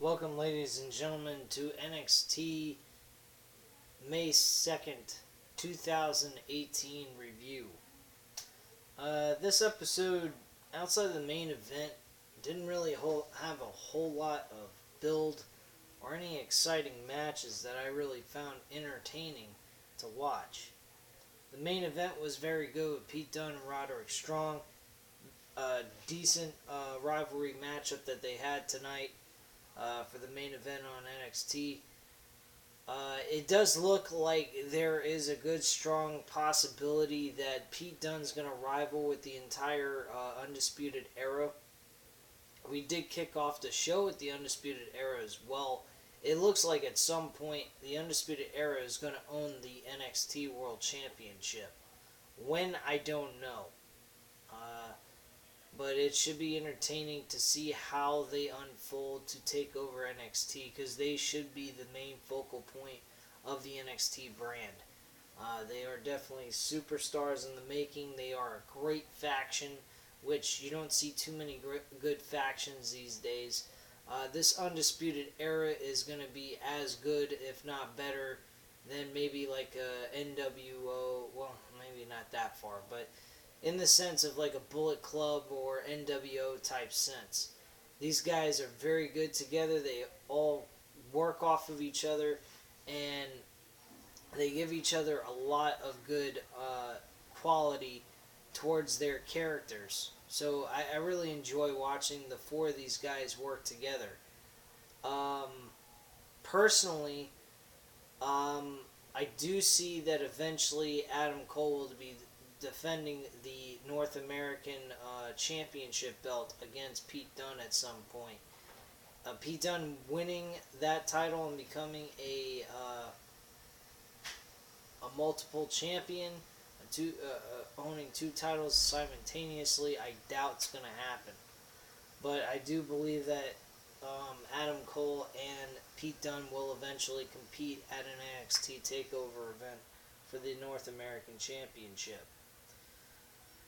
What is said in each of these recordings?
Welcome, ladies and gentlemen, to NXT May 2nd, 2018 review. This episode, outside of the main event, didn't really have a whole lot of build or any exciting matches that I really found entertaining to watch. The main event was very good with Pete Dunne and Roderick Strong. A decent rivalry matchup that they had tonight. For the main event on NXT. It does look like there is a good, strong possibility that Pete Dunne's going to rival with the entire Undisputed Era. We did kick off the show with the Undisputed Era as well. It looks like at some point the Undisputed Era is going to own the NXT World Championship. When, I don't know. But it should be entertaining to see how they unfold to take over NXT, because they should be the main focal point of the NXT brand. They are definitely superstars in the making. They are a great faction, which you don't see too many good factions these days. This Undisputed Era is going to be as good, if not better, than maybe like a NWO. Well, maybe not that far, but in the sense of like a Bullet Club or NWO type sense. These guys are very good together. They all work off of each other, and they give each other a lot of good quality towards their characters. So I really enjoy watching the four of these guys work together. Personally, I do see that eventually Adam Cole will be defending the North American Championship belt against Pete Dunne at some point. Pete Dunne winning that title and becoming a multiple champion, owning two titles simultaneously, I doubt it's going to happen. But I do believe that Adam Cole and Pete Dunne will eventually compete at an NXT TakeOver event for the North American Championship.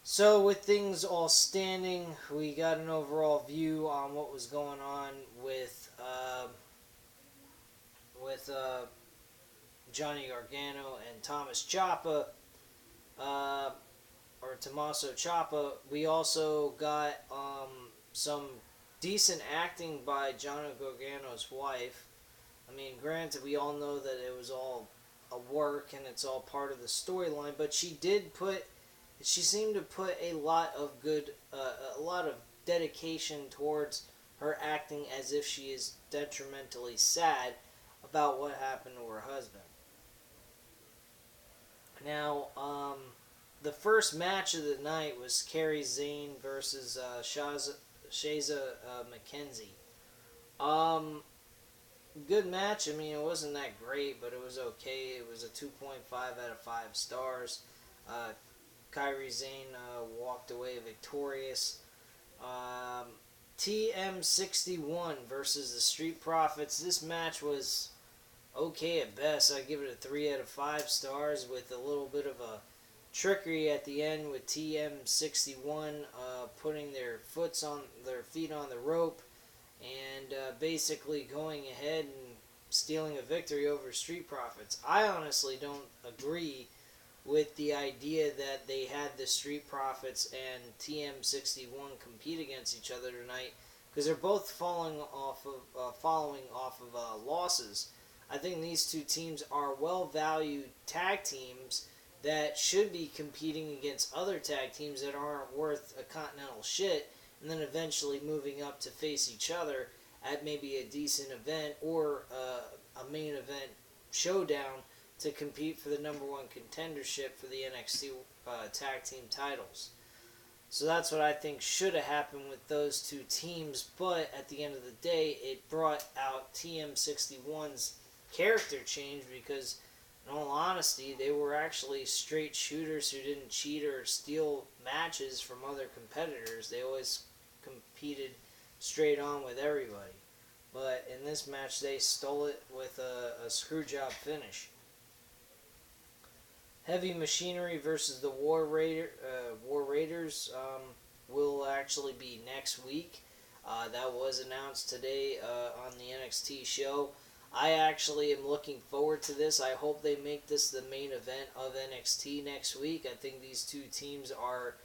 So with things all standing, we got an overall view on what was going on with Johnny Gargano and Thomas Ciampa, or Tommaso Ciampa. We also got some decent acting by Johnny Gargano's wife. I mean, granted, we all know that it was all a work and it's all part of the storyline, but she seemed to put a lot of a lot of dedication towards her acting, as if she is detrimentally sad about what happened to her husband. Now, the first match of the night was Kairi Sane versus Shaza McKenzie. Good match. I mean, it wasn't that great, but it was okay. It was a 2.5 out of 5 stars. Kairi Sane walked away victorious. TM61 versus the Street Profits. This match was okay at best. I give it a 3 out of 5 stars, with a little bit of a trickery at the end with TM61 putting their feet on the rope and basically going ahead and stealing a victory over Street Profits. I honestly don't agree with the idea that they had the Street Profits and TM61 compete against each other tonight, because they're both following off of losses. I think these two teams are well-valued tag teams that should be competing against other tag teams that aren't worth a continental shit, and then eventually moving up to face each other at maybe a decent event or a main event showdown to compete for the number one contendership for the NXT tag team titles. So that's what I think should have happened with those two teams, but at the end of the day, it brought out TM61's character change, because in all honesty, they were actually straight shooters who didn't cheat or steal matches from other competitors. They always competed straight on with everybody. But in this match, they stole it with a screwjob finish. Heavy Machinery versus the War Raiders will actually be next week. That was announced today on the NXT show. I actually am looking forward to this. I hope they make this the main event of NXT next week. I think these two teams are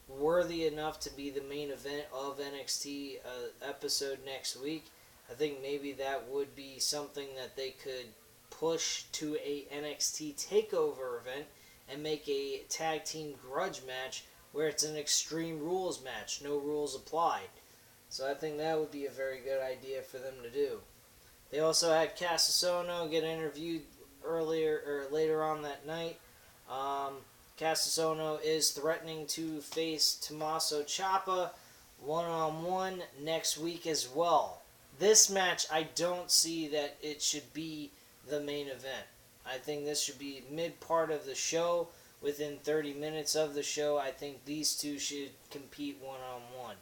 worthy enough to be the main event of NXT episode next week. I think maybe that would be something that they could push to a NXT takeover event and make a tag team grudge match where it's an Extreme Rules match, no rules applied. So I think that would be a very good idea for them to do. They also had Casasono get interviewed later on that night. Casasono is threatening to face Tommaso Ciampa one-on-one next week as well. This match, I don't see that it should be the main event. I think this should be mid-part of the show. Within 30 minutes of the show, I think these two should compete one-on-one,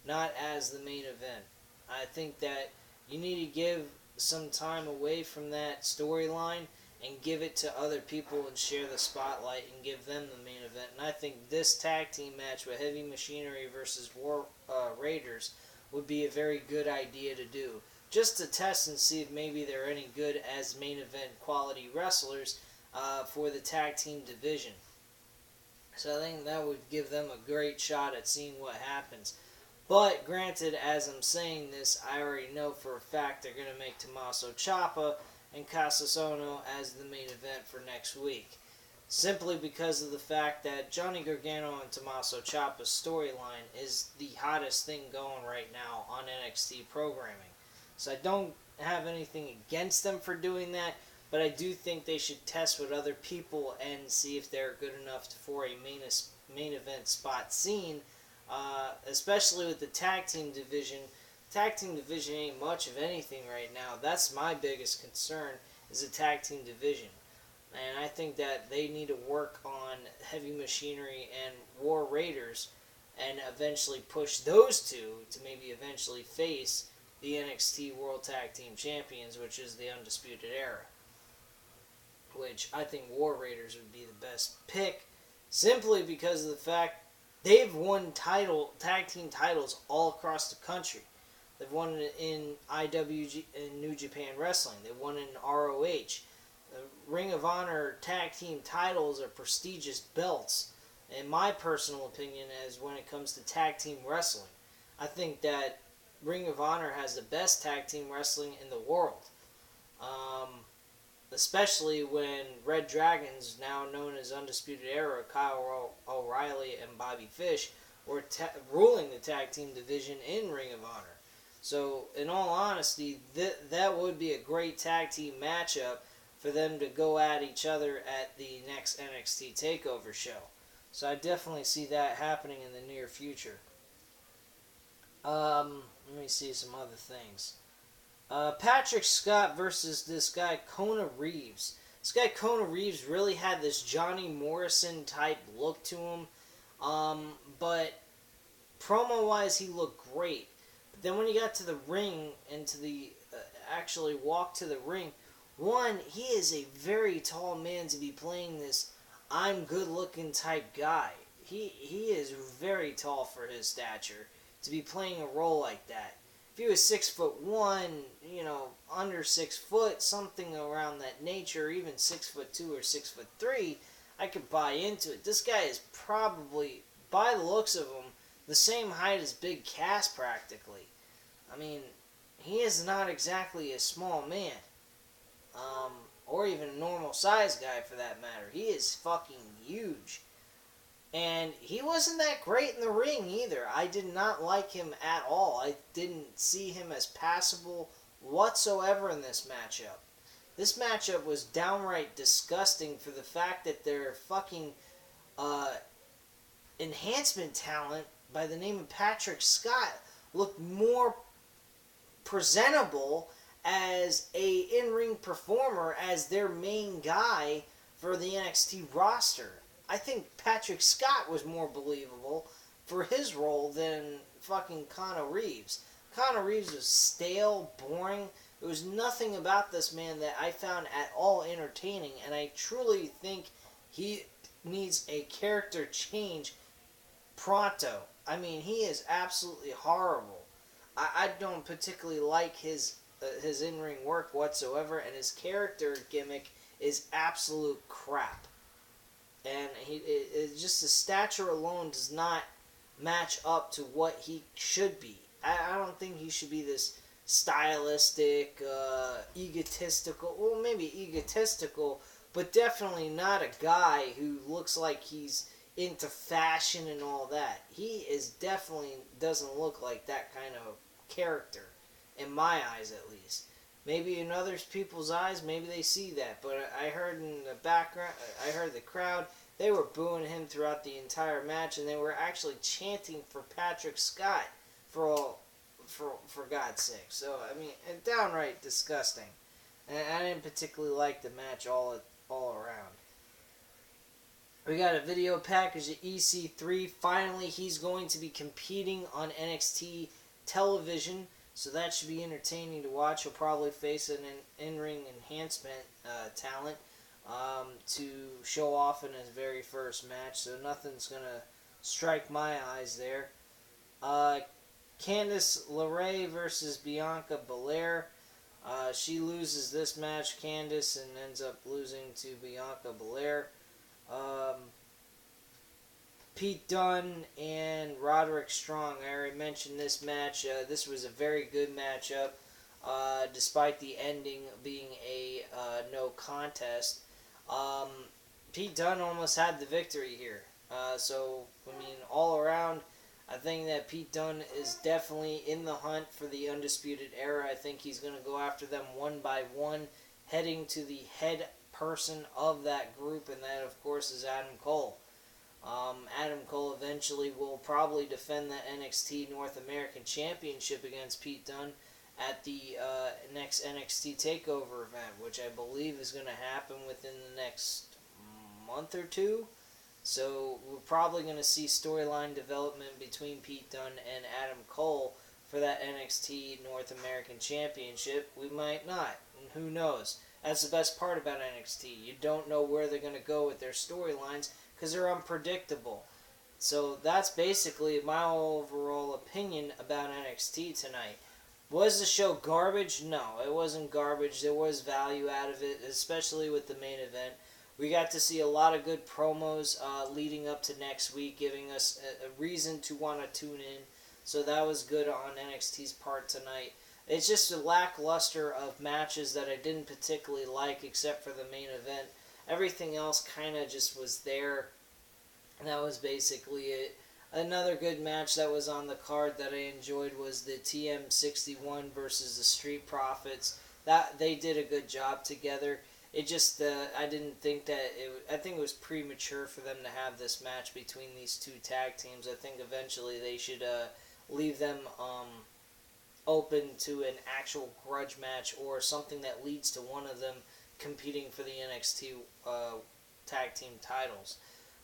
not as the main event. I think that you need to give some time away from that storyline and give it to other people and share the spotlight and give them the main event. And I think this tag team match with Heavy Machinery versus War Raiders would be a very good idea to do. Just to test and see if maybe they're any good as main event quality wrestlers for the tag team division. So I think that would give them a great shot at seeing what happens. But granted, as I'm saying this, I already know for a fact they're going to make Tommaso Ciampa and Casasono as the main event for next week. Simply because of the fact that Johnny Gargano and Tommaso Ciampa's storyline is the hottest thing going right now on NXT programming. So I don't have anything against them for doing that, but I do think they should test with other people and see if they're good enough for a main event spot seen, especially with the tag team division. Tag team division ain't much of anything right now. That's my biggest concern, is the tag team division. And I think that they need to work on Heavy Machinery and War Raiders and eventually push those two to maybe eventually face the NXT World Tag Team Champions, which is the Undisputed Era. Which I think War Raiders would be the best pick, simply because of the fact they've won tag team titles all across the country. They've won it in IWG, in New Japan Wrestling. They won it in ROH. The Ring of Honor tag team titles are prestigious belts, in my personal opinion, as when it comes to tag team wrestling. I think that Ring of Honor has the best tag team wrestling in the world. Especially when Red Dragons, now known as Undisputed Era, Kyle O'Reilly and Bobby Fish, were ruling the tag team division in Ring of Honor. So, in all honesty, that would be a great tag team matchup for them to go at each other at the next NXT TakeOver show. So I definitely see that happening in the near future. Let me see some other things. Patrick Scott versus this guy Kona Reeves. This guy Kona Reeves really had this Johnny Morrison type look to him. But promo-wise, he looked great. But then when he got to the ring and to the actually walked to the ring, one, he is a very tall man to be playing this I'm good-looking type guy. He is very tall for his stature to be playing a role like that. If he was 6'1", under 6 foot, something around that nature, even 6'2" or 6'3", I could buy into it. This guy is probably, by the looks of him, the same height as Big Cass practically. I mean, he is not exactly a small man. Or even a normal size guy for that matter. He is fucking huge. And he wasn't that great in the ring either. I did not like him at all. I didn't see him as passable whatsoever in this matchup. This matchup was downright disgusting for the fact that their fucking enhancement talent by the name of Patrick Scott looked more presentable as a in-ring performer as their main guy for the NXT roster. I think Patrick Scott was more believable for his role than fucking Kona Reeves. Kona Reeves was stale, boring. There was nothing about this man that I found at all entertaining, and I truly think he needs a character change pronto. I mean, he is absolutely horrible. I don't particularly like his in-ring work whatsoever, and his character gimmick is absolute crap. And just his stature alone does not match up to what he should be. I don't think he should be this stylistic, egotistical, well, maybe egotistical, but definitely not a guy who looks like he's into fashion and all that. He is definitely doesn't look like that kind of character, in my eyes at least. Maybe in other people's eyes, maybe they see that, but I heard in the background, I heard the crowd, they were booing him throughout the entire match, and they were actually chanting for Patrick Scott for God's sake. So, I mean, downright disgusting. And I didn't particularly like the match all around. We got a video package of EC3. Finally, he's going to be competing on NXT television, so that should be entertaining to watch. He'll probably face an in-ring enhancement talent to show off in his very first match, so nothing's going to strike my eyes there. Candice LeRae versus Bianca Belair. She loses this match, Candice, and ends up losing to Bianca Belair. Pete Dunne and Roderick Strong. I already mentioned this match. This was a very good matchup, despite the ending being a no contest. Pete Dunne almost had the victory here. So, I mean, all around, I think that Pete Dunne is definitely in the hunt for the Undisputed Era. I think he's going to go after them one by one, heading to the head person of that group, and that, of course, is Adam Cole. Adam Cole eventually will probably defend the NXT North American Championship against Pete Dunne at the next NXT TakeOver event, which I believe is going to happen within the next month or two. So we're probably going to see storyline development between Pete Dunne and Adam Cole for that NXT North American Championship. We might not, and who knows. That's the best part about NXT. You don't know where they're going to go with their storylines because they're unpredictable. So that's basically my overall opinion about NXT tonight. Was the show garbage? No, it wasn't garbage. There was value out of it, especially with the main event. We got to see a lot of good promos leading up to next week, giving us a reason to want to tune in. So that was good on NXT's part tonight. It's just a lackluster of matches that I didn't particularly like, except for the main event. Everything else kind of just was there. And that was basically it. Another good match that was on the card that I enjoyed was the TM61 versus the Street Profits. That they did a good job together. It just, I didn't think that, I think it was premature for them to have this match between these two tag teams. I think eventually they should leave them open to an actual grudge match or something that leads to one of them competing for the NXT tag team titles.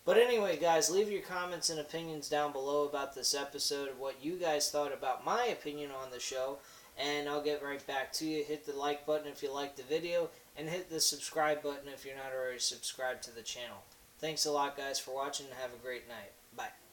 But anyway, guys, leave your comments and opinions down below about this episode, of what you guys thought about my opinion on the show, and I'll get right back to you. Hit the like button if you liked the video, and hit the subscribe button if you're not already subscribed to the channel. Thanks a lot, guys, for watching, and have a great night. Bye.